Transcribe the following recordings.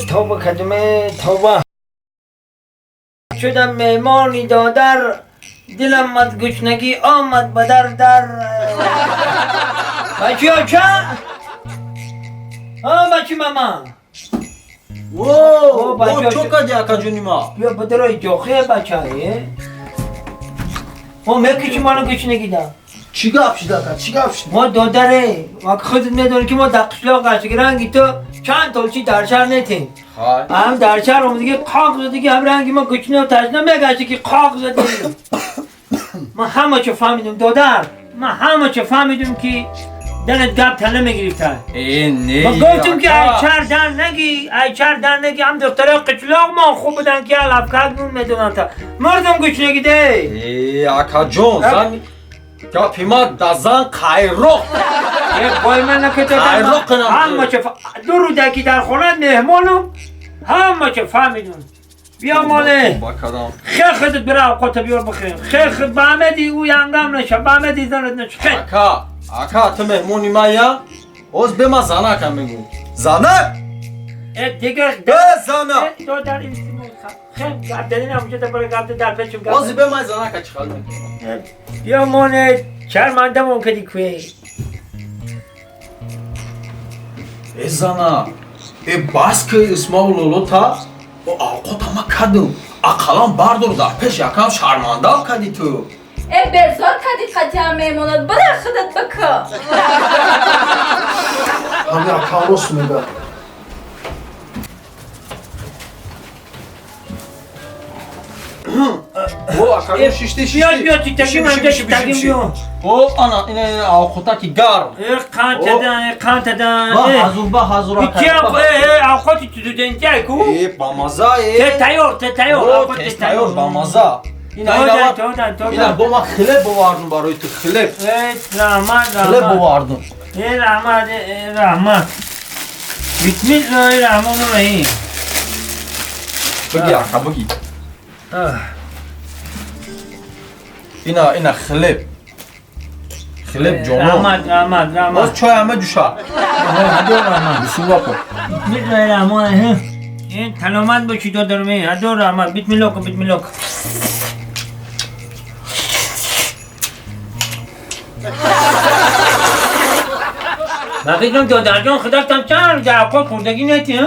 توبه کدومه توبه شدم مهمانی دادر دلم مد گشنگی آمد بدر در بچه ها چه؟ بچه ماما او چو کدی اکا جونی ما بیا بدرای جوخه بچه هایه مکیچی مانو گشنگی دا چی گپ شد اکا چی گپ شد ما دادره ما خودت میدونی که ما در قشلاق رنگی تو چند تولچی در شهر نتیم هم در شهر هم دیگه قاق زدی که هم رنگی ما گچنه و تجنه میگشتی که قاق زدی ما همه چه فهمیدم دادر ما همه چه فهمیدم که دلت گپ تنه میگریفتن ما گفتم که ای چر در نگی هم دختره قشلاق ما خوب بودن که لفکت نون میدونن تا مردم گچنگی ده ای اکا جون زن گپی ما دزن قایروق یک بای من نکته همه چه دو رو دکی در خونه مهمانم همه چه فهمیدون بیا ماله خیلی خودت برای اوقات بیار بخیر خیلی خود بامدی او ینگم نشه بامدی زنت نشه خیلی اکا تو مهمونی ما یا اوز به ما زنه کم میگو زنه دیگر زنه دو در این سیمون خیلی گردنی نموشه تا برای گرد در پیچم گرد اوز به ما زنه که چخال میگو بیا ماله شرمنده مون کدی کوی ای زنه ای بس که اسماو لولو تا او اوقات ما کدم اقلام بردار در پیش یکم شرمنده کدی تو بزار کدی قدی هم میموند برای خودت بکن همه اکا راست میگه او اکا شیشتی بیا تی تگیم هم داشتی تگیم بیا او انا این اوقاتا که گرم قانت دن با حضور بیچه اوقاتی تو دودن جای کو با مزه تیار با مزه اینا با ما خلب بواردن برای تو خلب خلب بواردن رحمت بسم الله الرحمن الرحیم بگی اکا بگی اینا خلب جانو رحمت باز چای همه جوشا بسم الله کن بسم الله الرحمن الرحیم این تلومند باشی دو درمی هدو رحمت بسم الله کن بقیدم دادر جان خداستم چند در اوقات خوردگی نیتی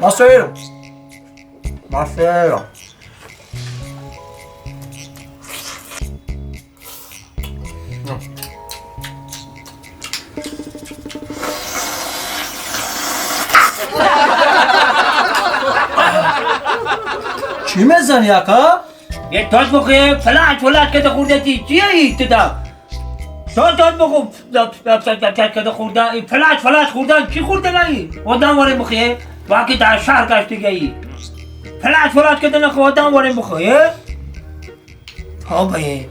ماسیرم چی میزنی اکا؟ یه تاج بخواه فلش کده خوردتی چیه ایت دا؟ تاج بخواه کده خورده فلش خوردن چی خورده نایی؟ آدم واره بخواه واقعی در شهر گشته گئی فلش کده نخواه آدم واره بخواه ها بایه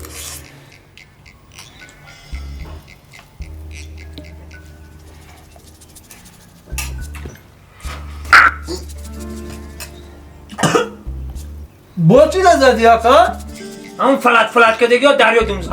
با چی نزدی اکا؟ همون فلش کدگی ها دریا دومزه